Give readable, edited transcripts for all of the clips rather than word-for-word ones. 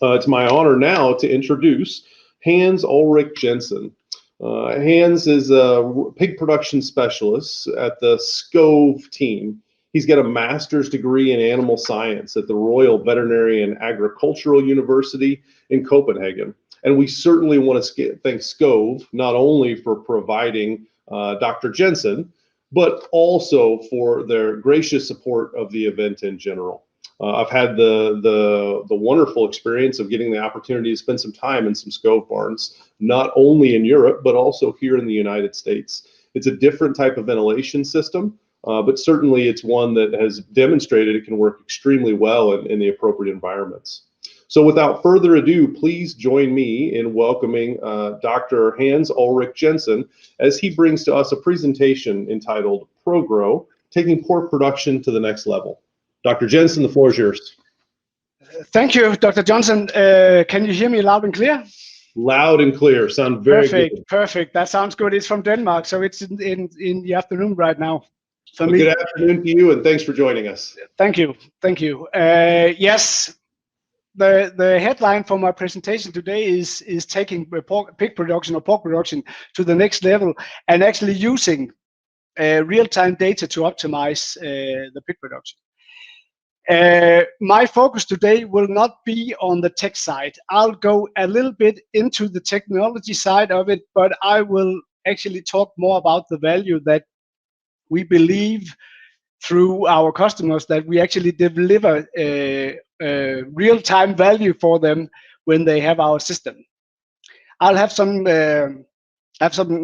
It's my honor now to introduce Ulrik Jensen. Hans is a pig production specialist at the SCOVE team. He's got a master's degree in animal science at the Royal Veterinary and Agricultural University in Copenhagen. And we certainly want to thank SCOVE not only for providing Dr. Jensen, but also for their gracious support of the event in general. I've had the wonderful experience of getting the opportunity to spend some time in some SCOVE barns, not only in Europe, but also here in the United States. It's a different type of ventilation system, but certainly it's one that has demonstrated it can work extremely well in the appropriate environments. So without further ado, please join me in welcoming Dr. Ulrik Jensen as he brings to us a presentation entitled ProGrow, Taking Pork Production to the Next Level. Dr. Jensen, the floor is yours. Thank you, Dr. Johnson. Can you hear me loud and clear? Loud and clear. Sound very good. Perfect. That sounds good. It's from Denmark, so it's in the afternoon right now for me. Good afternoon to you, and thanks for joining us. Thank you. Yes, the headline for my presentation today is taking pig production or pork production to the next level and actually using real-time data to optimize the pig production. My focus today will not be on the tech side. I'll go a little bit into the technology side of it, but I will actually talk more about the value that we believe through our customers, that we actually deliver real-time value for them when they have our system. I'll have some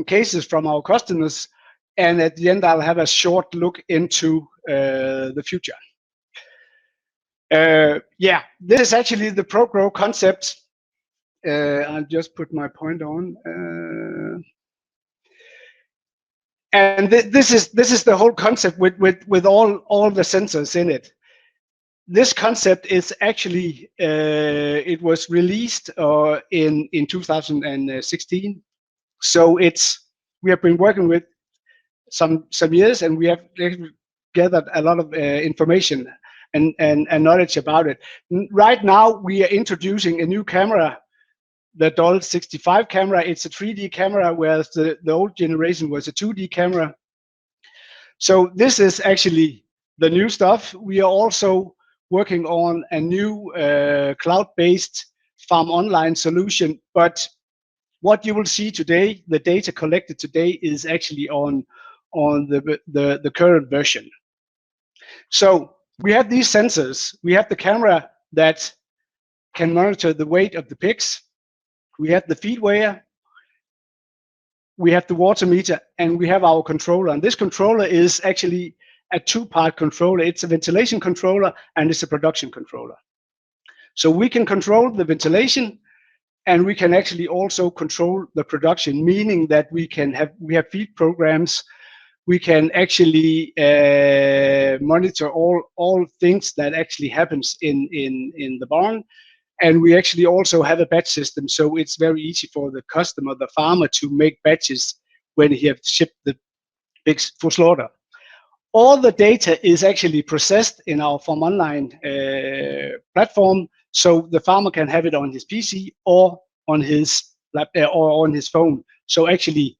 cases from our customers, and at the end I'll have a short look into the future. Yeah, this is actually the ProGrow concept. I'll just put my point on. And this is the whole concept with all the sensors in it. This concept is actually it was released in 2016. So we have been working with some years, and we have gathered a lot of information and knowledge about it. Right now we are introducing a new camera, the DOL 65 camera. It's a 3D camera, whereas the old generation was a 2D camera. So this is actually the new stuff. We are also working on a new cloud-based farm online solution, but what you will see today, the data collected today, is actually on the current version. So we have these sensors. We have the camera that can monitor the weight of the pigs. We have the feed weigher. We have the water meter, and we have our controller. And this controller is actually a two-part controller. It's a ventilation controller and it's a production controller. So we can control the ventilation, and we can actually also control the production, meaning that we have feed programs. We can actually monitor all things that actually happens in the barn, and we actually also have a batch system, so it's very easy for the customer, the farmer, to make batches when he has shipped the pigs for slaughter. All the data is actually processed in our farm online platform, so the farmer can have it on his PC or on his phone. So actually,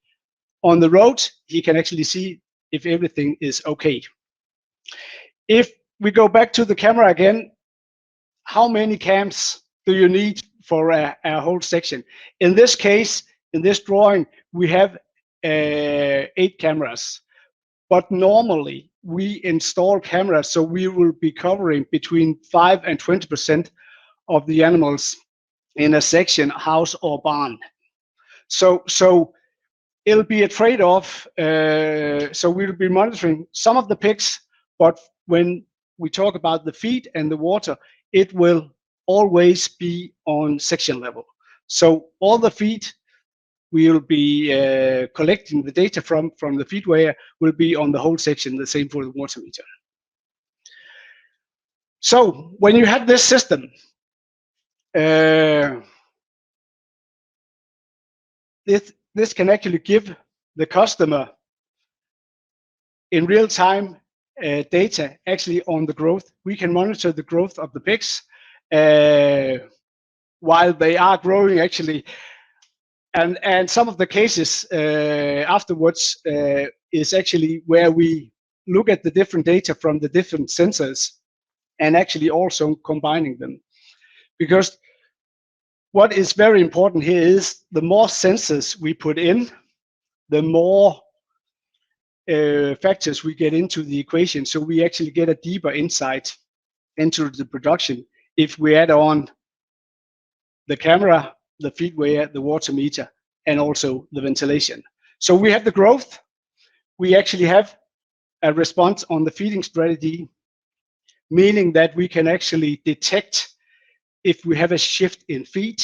on the road, he can actually see if everything is okay. If we go back to the camera again, how many cams do you need for a whole section? In this case, in this drawing, we have 8 cameras. But normally, we install cameras, so we will be covering between 5 and 20% of the animals in a section, house or barn. So it'll be a trade-off. So we'll be monitoring some of the pigs, but when we talk about the feed and the water, it will always be on section level. So all the feed we will be collecting the data from the feed weigher will be on the whole section, the same for the water meter. So when you have this system, this can actually give the customer in real time data actually on the growth. We can monitor the growth of the pigs. while they are growing actually. And some of the cases afterwards is actually where we look at the different data from the different sensors and actually also combining them. Because what is very important here is the more sensors we put in, the more factors we get into the equation. So we actually get a deeper insight into the production if we add on the camera, the feed weigher, the water meter, and also the ventilation. So we have the growth. We actually have a response on the feeding strategy, meaning that we can actually detect if we have a shift in feed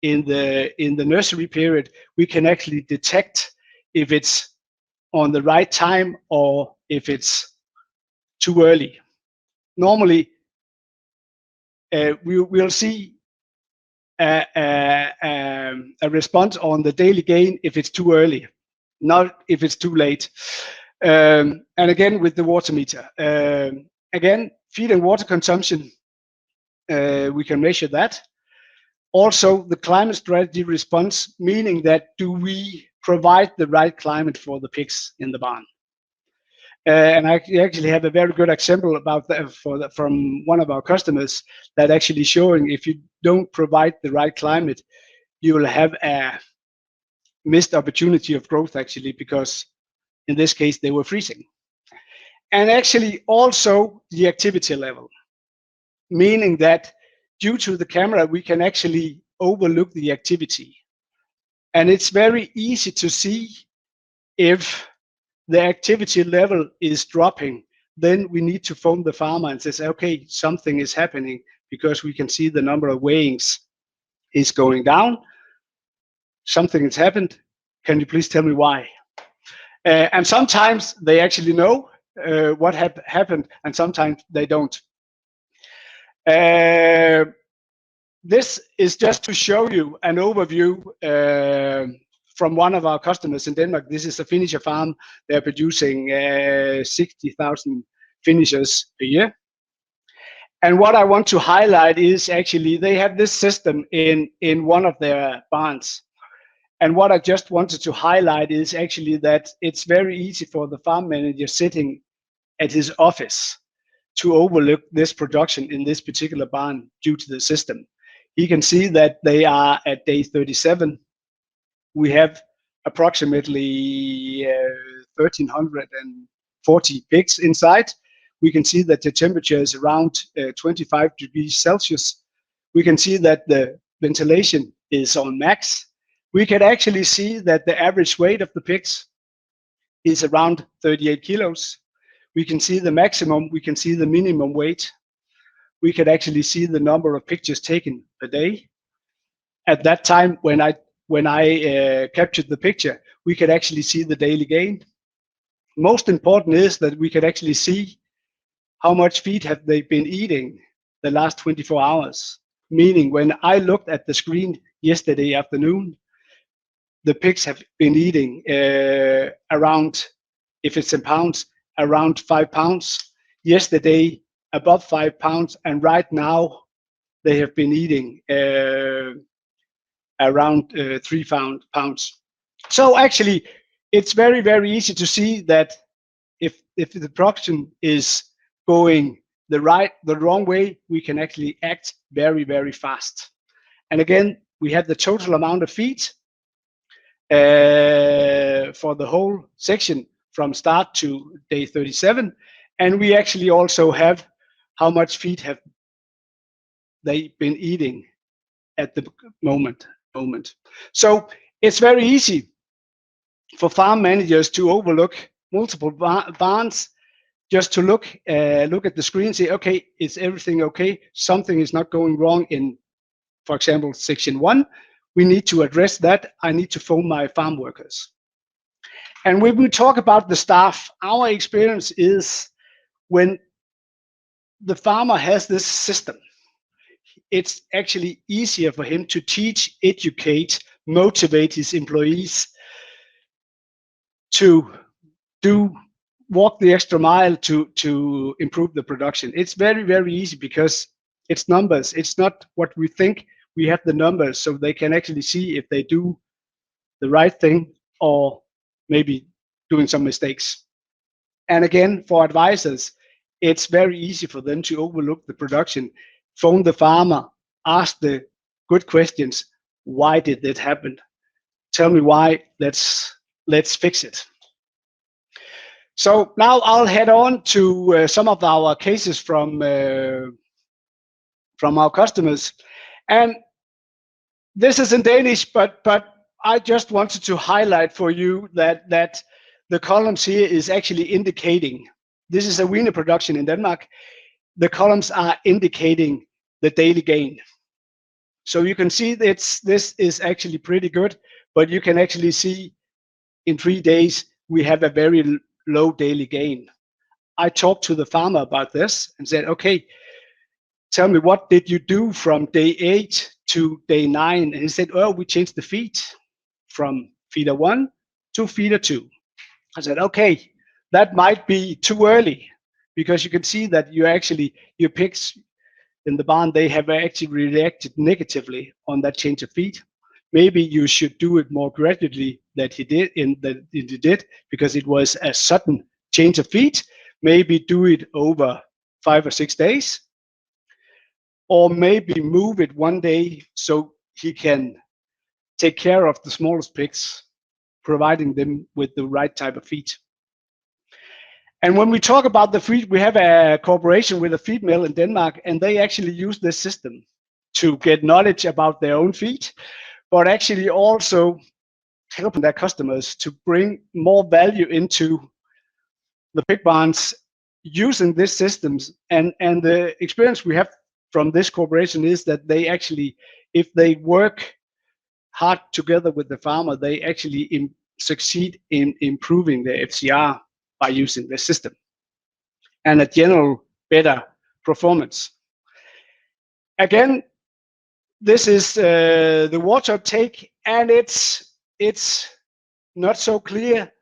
in the nursery period. We can actually detect if it's on the right time or if it's too early. Normally, we'll see a response on the daily gain if it's too early, not if it's too late. And again, with the water meter, again, feed and water consumption, we can measure that. Also, the climate strategy response, meaning that do we provide the right climate for the pigs in the barn? And I actually have a very good example about that from one of our customers that actually showing if you don't provide the right climate, you will have a missed opportunity of growth actually, because in this case they were freezing. And actually also the activity level, meaning that due to the camera we can actually overlook the activity. And it's very easy to see if the activity level is dropping, then we need to phone the farmer and say, okay, something is happening, because we can see the number of weighings is going down. Something has happened. Can you please tell me why? And sometimes they actually know what happened, and sometimes they don't. This is just to show you an overview from one of our customers in Denmark. This is a finisher farm. They're producing 60,000 finishers a year. And what I want to highlight is actually they have this system in one of their barns. And what I just wanted to highlight is actually that it's very easy for the farm manager sitting at his office to overlook this production in this particular barn due to the system. He can see that they are at day 37. We have approximately 1,340 pigs inside. We can see that the temperature is around 25 degrees Celsius. We can see that the ventilation is on max. We can actually see that the average weight of the pigs is around 38 kilos. We can see the maximum, we can see the minimum weight. We can actually see the number of pictures taken per day. At that time, when I captured the picture, we could actually see the daily gain. Most important is that we could actually see how much feed have they been eating the last 24 hours. Meaning when I looked at the screen yesterday afternoon, the pigs have been eating around, if it's in pounds, around 5 pounds. Yesterday, above 5 pounds, and right now they have been eating around 3 pounds. So actually, it's very, very easy to see that if the production is going the wrong way, we can actually act very, very fast. And again, we have the total amount of feed for the whole section from start to day 37. And we actually also have how much feed have they been eating at the moment. So it's very easy for farm managers to overlook multiple barns, just to look at the screen and say, okay, is everything okay? Something is not going wrong in, for example, section 1. We need to address that. I need to phone my farm workers. And when we talk about the staff, our experience is when the farmer has this system, it's actually easier for him to teach, educate, motivate his employees to walk the extra mile to improve the production. It's very, very easy because it's numbers. It's not what we think we have the numbers so they can actually see if they do the right thing or maybe doing some mistakes. And again, for advisors, it's very easy for them to overlook the production, phone the farmer, ask the good questions. Why did that happen? Tell me why. Let's fix it. So now I'll head on to some of our cases from our customers, and this is in Danish, but I just wanted to highlight for you that the columns here is actually indicating, this is a wiener production in Denmark. The columns are indicating the daily gain. So you can see this is actually pretty good, but you can actually see in 3 days we have a very low daily gain. I talked to the farmer about this and said, okay, tell me, what did you do from day 8 to day 9? And he said, oh, we changed the feed from feeder 1 to feeder 2. I said, okay, that might be too early, because you can see that your pigs in the barn, they have actually reacted negatively on that change of feed. Maybe you should do it more gradually than he did, because it was a sudden change of feed. Maybe do it over 5 or 6 days, or maybe move it 1 day so he can take care of the smallest pigs, providing them with the right type of feed. And when we talk about the feed, we have a cooperation with a feed mill in Denmark, and they actually use this system to get knowledge about their own feed, but actually also helping their customers to bring more value into the pig barns using these systems. And the experience we have from this cooperation is that they actually, if they work hard together with the farmer, they actually succeed in improving their FCR by using the system, and a general better performance. Again, this is the water uptake, and it's not so clear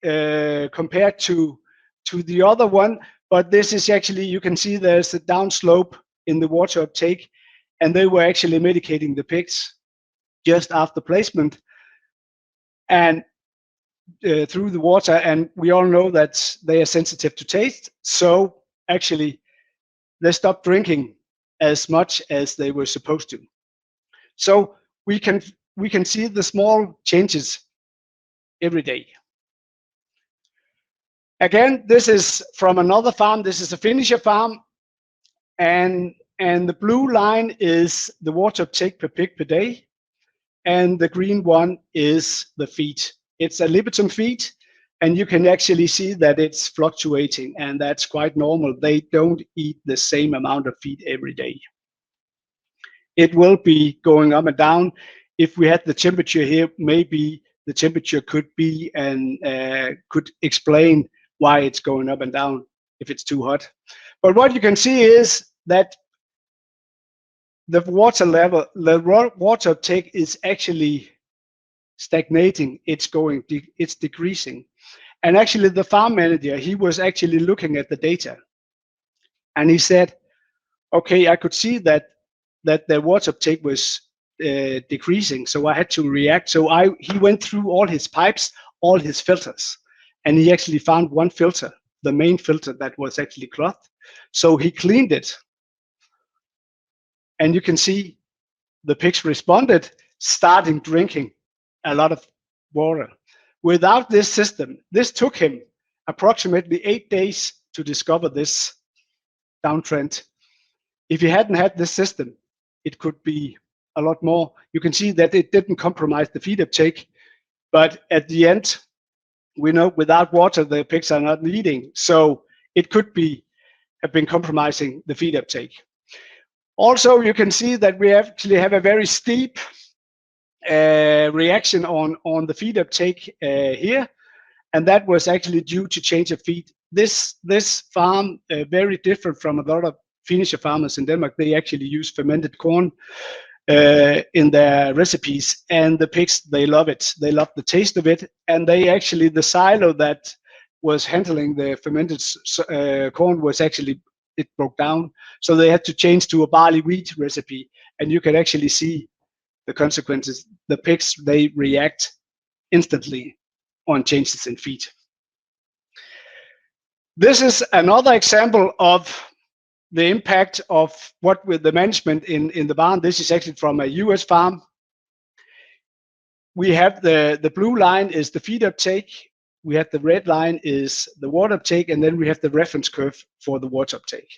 compared to the other one, but this is actually, you can see there's a downslope in the water uptake, and they were actually medicating the pigs just after placement and through the water, and we all know that they are sensitive to taste, so actually they stopped drinking as much as they were supposed to. So we can see the small changes every day. Again, this is from another farm. This is a finisher farm, and the blue line is the water uptake per pig per day, and the green one is the feed. It's a Libitum feed, and you can actually see that it's fluctuating, and that's quite normal. They don't eat the same amount of feed every day. It will be going up and down. If we had the temperature here, maybe the temperature could be and could explain why it's going up and down if it's too hot. But what you can see is that the water level, the water uptake is actually stagnating. It's decreasing. And actually the farm manager, he was actually looking at the data, and he said, okay, I could see that the water uptake was decreasing, so I had to react. So he went through all his pipes, all his filters, and he actually found one filter, the main filter, that was actually clogged. So he cleaned it, and you can see the pigs responded, starting drinking a lot of water. Without this system, this took him approximately 8 days to discover this downtrend. If he hadn't had this system, it could be a lot more. You can see that it didn't compromise the feed uptake, but at the end, we know without water, the pigs are not eating. So it could have been compromising the feed uptake. Also, you can see that we actually have a very steep reaction on the feed uptake here, and that was actually due to change of feed. This farm, very different from a lot of finisher farmers in Denmark. They actually use fermented corn in their recipes, and the pigs, they love it. They love the taste of it, and they actually, the silo that was handling the fermented corn was actually, it broke down, so they had to change to a barley wheat recipe, and you can actually see the consequences. The pigs, they react instantly on changes in feed. This is another example of the impact of what with the management in the barn. This is actually from a US farm. We have the blue line is the feed uptake. We have the red line is the water uptake, and then we have the reference curve for the water uptake.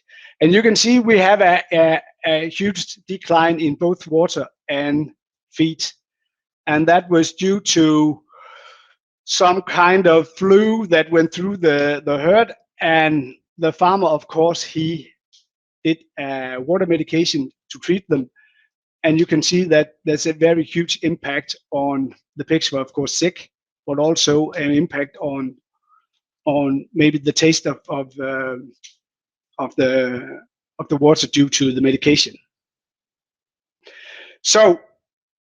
And you can see we have a huge decline in both water and feed. And that was due to some kind of flu that went through the herd. And the farmer, of course, he did water medication to treat them. And you can see that there's a very huge impact on the pigs were, of course, sick, but also an impact on maybe the taste of the water due to the medication. So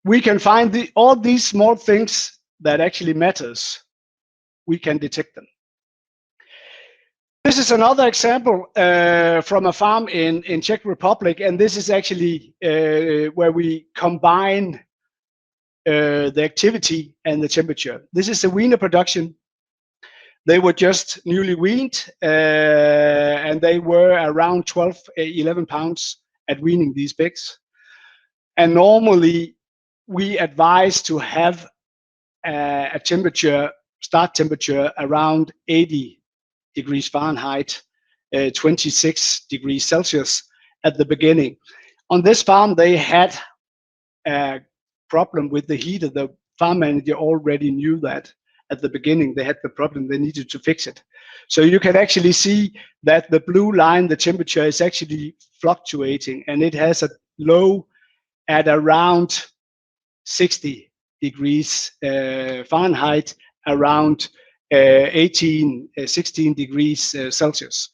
we can find all these small things that actually matters. We can detect them. This is another example from a farm in Czech Republic, and this is actually where we combine the activity and the temperature. This is the weaner production. They were just newly weaned, and they were around 12, 11 pounds at weaning these pigs. And normally we advise to have a temperature, start temperature around 80 degrees Fahrenheit, 26 degrees Celsius at the beginning. On this farm, they had a problem with the heater. The farm manager already knew that at the beginning. They had the problem, they needed to fix it. So you can actually see that the blue line, the temperature is actually fluctuating, and it has a low at around 60 degrees Fahrenheit, around 16 degrees Celsius.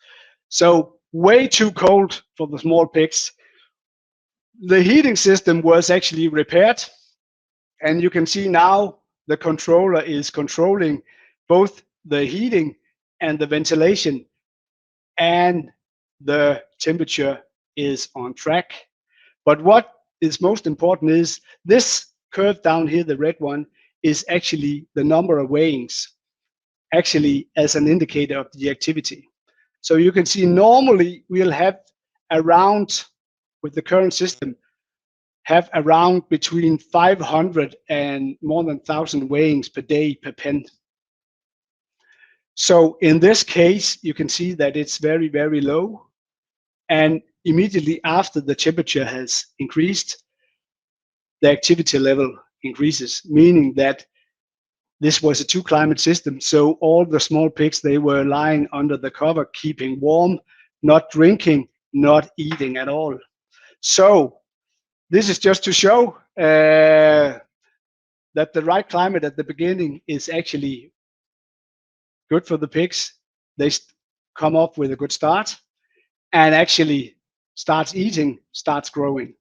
So way too cold for the small pigs. The heating system was actually repaired, and you can see now the controller is controlling both the heating and the ventilation, and the temperature is on track. But what is most important is this curve down here, the red one, is actually the number of weighings, actually as an indicator of the activity. So you can see normally we'll have around, with the current system, have around between 500 and more than 1,000 weighings per day per pen. So in this case, you can see that it's very, very low. And immediately after the temperature has increased, the activity level increases, meaning that this was a 2-climate system. So all the small pigs, they were lying under the cover, keeping warm, not drinking, not eating at all. So this is just to show that the right climate at the beginning is actually good for the pigs. They come up with a good start and actually starts eating, starts growing.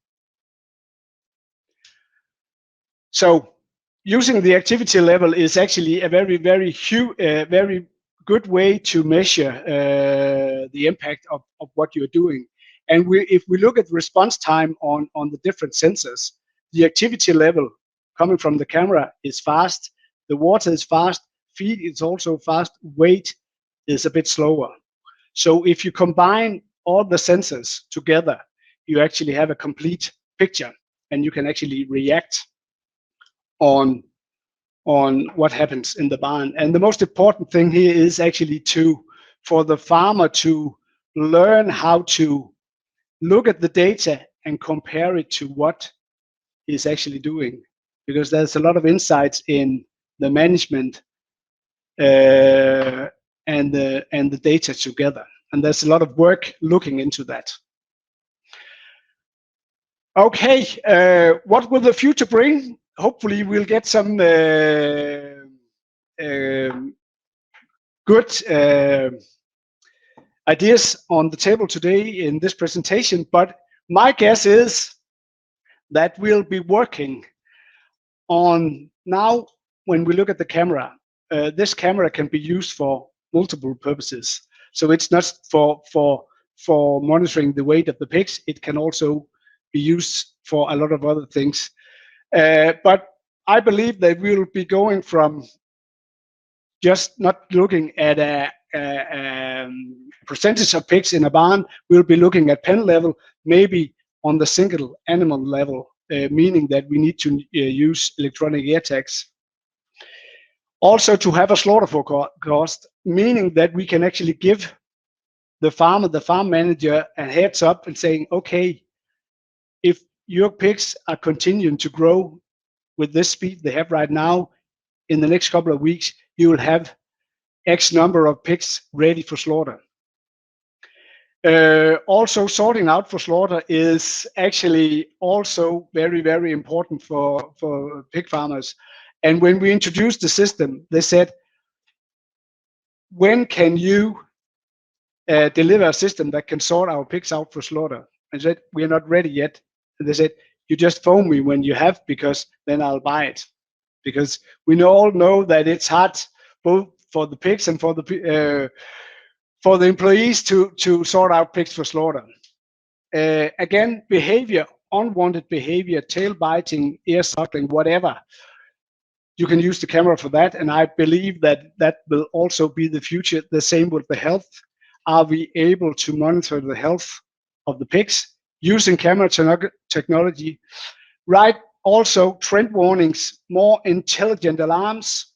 So using the activity level is actually a very, very good way to measure the impact of what you're doing. And if we look at response time on the different sensors, the activity level coming from the camera is fast, the water is fast, feed is also fast, weight is a bit slower. So if you combine all the sensors together, you actually have a complete picture, and you can actually react on what happens in the barn. And the most important thing here is actually for the farmer to learn how to look at the data and compare it to what he's actually doing, because there's a lot of insights in the management and the data together, and there's a lot of work looking into that. Okay, what will the future bring? Hopefully we'll get some good ideas on the table today in this presentation, but my guess is that we'll be working on now. When we look at the camera, this camera can be used for multiple purposes. So it's not for monitoring the weight of the pigs. It can also be used for a lot of other things. But I believe that we will be going from just not looking at a percentage of pigs in a barn. We'll be looking at pen level, maybe on the single animal level, meaning that we need to use electronic air tags. Also to have a slaughter forecast, meaning that we can actually give the farmer, the farm manager, a heads up and saying, okay, if your pigs are continuing to grow with this speed they have right now, in the next couple of weeks, you will have X number of pigs ready for slaughter. Also, sorting out for slaughter is actually also very, very important for pig farmers. And when we introduced the system, they said, when can you deliver a system that can sort our pigs out for slaughter? I said, we are not ready yet. And they said, you just phone me when you have, because then I'll buy it. Because we all know that it's hard both for the pigs and for the employees to sort out pigs for slaughter. Again, behavior, unwanted behavior, tail biting, ear suckling, whatever. You can use the camera for that, and I believe that that will also be the future. The same with the health. Are we able to monitor the health of the pigs using camera technology? Right. Also, trend warnings, more intelligent alarms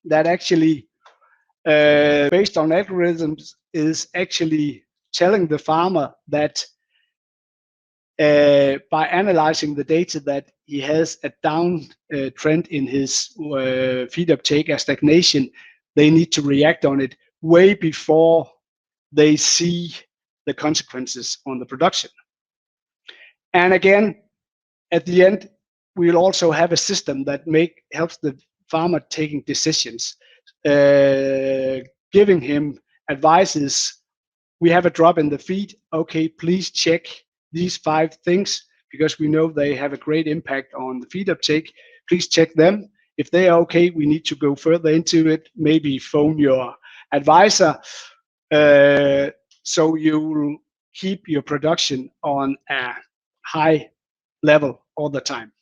that actually, based on algorithms, is actually telling the farmer that by analyzing the data that he has a down trend in his feed uptake, a stagnation, they need to react on it way before they see the consequences on the production. And again, at the end, we'll also have a system that helps the farmer taking decisions, giving him advices. We have a drop in the feed. Okay, please check these 5 things, because we know they have a great impact on the feed uptake. Please check them. If they are okay, we need to go further into it. Maybe phone your advisor, so you will keep your production on a high level all the time.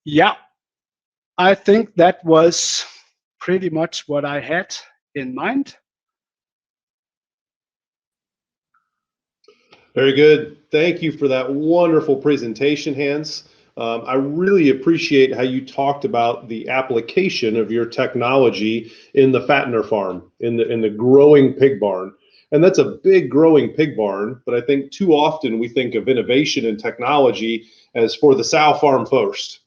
Yeah, I think that was pretty much what I had in mind. Very good. Thank you for that wonderful presentation, Hans. I really appreciate how you talked about the application of your technology in the fattener farm, in the growing pig barn. And that's a big growing pig barn, but I think too often we think of innovation and technology as for the sow farm first,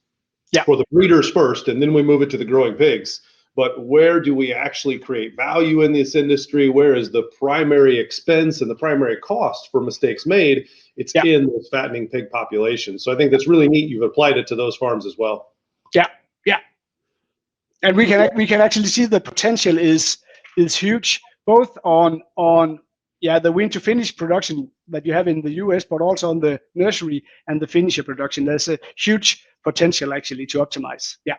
for the breeders first, and then we move it to the growing pigs. But where do we actually create value in this industry? Where is the primary expense and the primary cost for mistakes made? It's in those fattening pig populations. So I think that's really neat. You've applied it to those farms as well. Yeah. And we can actually see the potential is huge, both on the win to finish production that you have in the US, but also on the nursery and the finisher production. There's a huge potential actually to optimize. Yeah.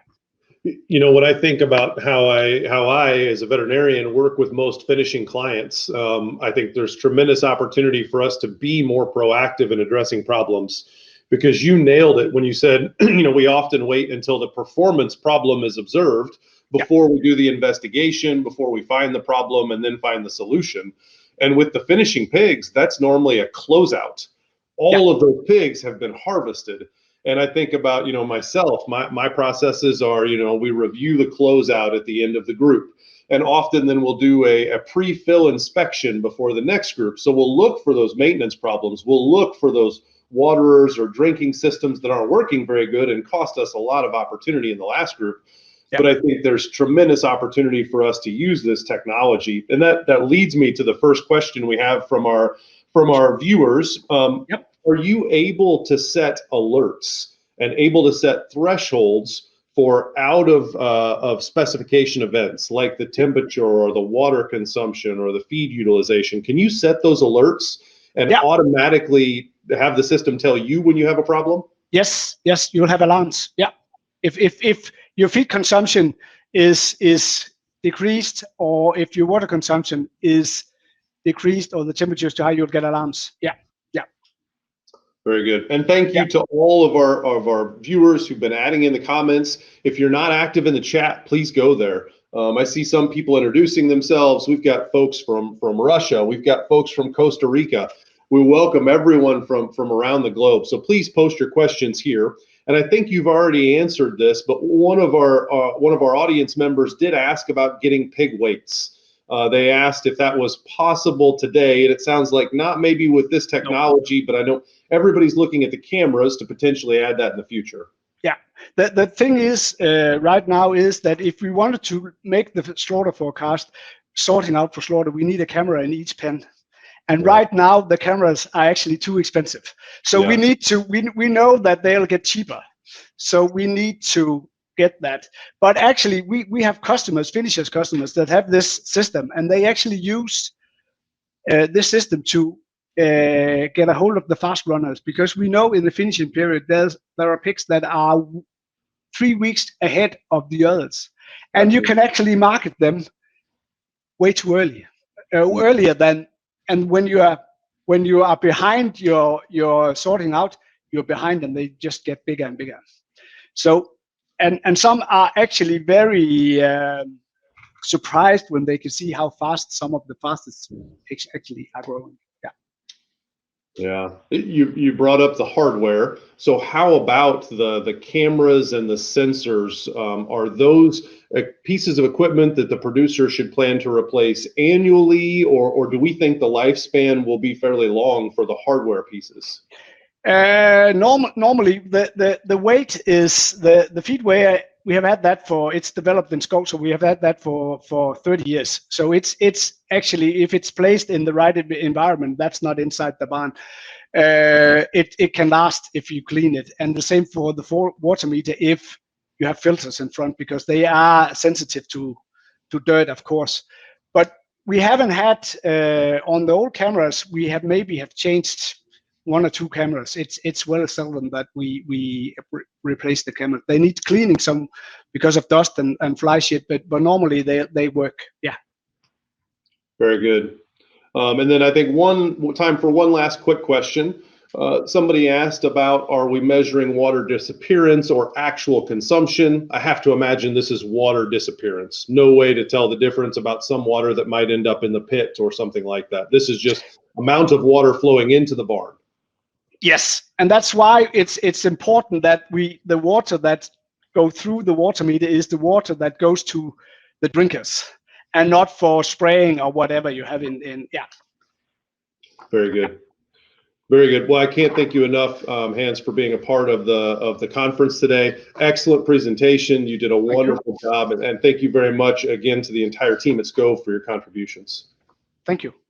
You know, when I think about how I as a veterinarian work with most finishing clients, I think there's tremendous opportunity for us to be more proactive in addressing problems, because you nailed it when you said, you know, we often wait until the performance problem is observed before we do the investigation, before we find the problem and then find the solution. And with the finishing pigs, that's normally a closeout. All of those pigs have been harvested. And I think about, you know, myself, my processes are, you know, we review the closeout at the end of the group. And often then we'll do a pre-fill inspection before the next group. So we'll look for those maintenance problems. We'll look for those waterers or drinking systems that aren't working very good and cost us a lot of opportunity in the last group. But I think there's tremendous opportunity for us to use this technology. And that leads me to the first question we have from our viewers. Are you able to set alerts and able to set thresholds for out of specification events like the temperature or the water consumption or the feed utilization? Can you set those alerts and automatically have the system tell you when you have a problem? Yes, you'll have alarms. Yeah. If your feed consumption is decreased, or if your water consumption is decreased, or the temperature is too high, you'll get alarms. Yeah. Very good. And thank you to all of our viewers who've been adding in the comments. If you're not active in the chat, please go there. I see some people introducing themselves. We've got folks from Russia. We've got folks from Costa Rica. We welcome everyone from around the globe. So please post your questions here. And I think you've already answered this, but one of our audience members did ask about getting pig weights. They asked if that was possible today, and it sounds like not maybe with this technology, but I know everybody's looking at the cameras to potentially add that in the future. Yeah, the thing is right now is that if we wanted to make the slaughter forecast, sorting out for slaughter, we need a camera in each pen. And right now the cameras are actually too expensive. So we need to, we know that they'll get cheaper. So we need to get that. But actually we have customers, finishers customers that have this system, and they actually use this system to get a hold of the fast runners, because we know in the finishing period there are pigs that are 3 weeks ahead of the others, and you can actually market them way too early, earlier than. And when you are behind your sorting out, you're behind, and they just get bigger and bigger. So and some are actually very surprised when they can see how fast some of the fastest pigs actually are growing. Yeah, you brought up the hardware. So how about the cameras and the sensors? Are those pieces of equipment that the producer should plan to replace annually, or do we think the lifespan will be fairly long for the hardware pieces? Normally the weight is the feed weigher. We have had that it's developed in Skov, so we have had that for 30 years. So it's actually, if it's placed in the right environment, that's not inside the barn, it can last if you clean it. And the same for the water meter if you have filters in front, because they are sensitive to dirt, of course. But we haven't had on the old cameras, we have maybe changed 1 or 2 cameras. It's well seldom that we replace the camera. They need cleaning some because of dust and fly shit, but normally they work. Yeah. Very good. And then I think time for one last quick question. Somebody asked about, are we measuring water disappearance or actual consumption? I have to imagine this is water disappearance. No way to tell the difference about some water that might end up in the pit or something like that. This is just amount of water flowing into the barn. Yes, and that's why it's important that the water that go through the water meter is the water that goes to the drinkers, and not for spraying or whatever you have in. Yeah. Very good. Very good. Well, I can't thank you enough, Hans, for being a part of the conference today. Excellent presentation. You did a wonderful job, and thank you very much again to the entire team at Skov for your contributions. Thank you.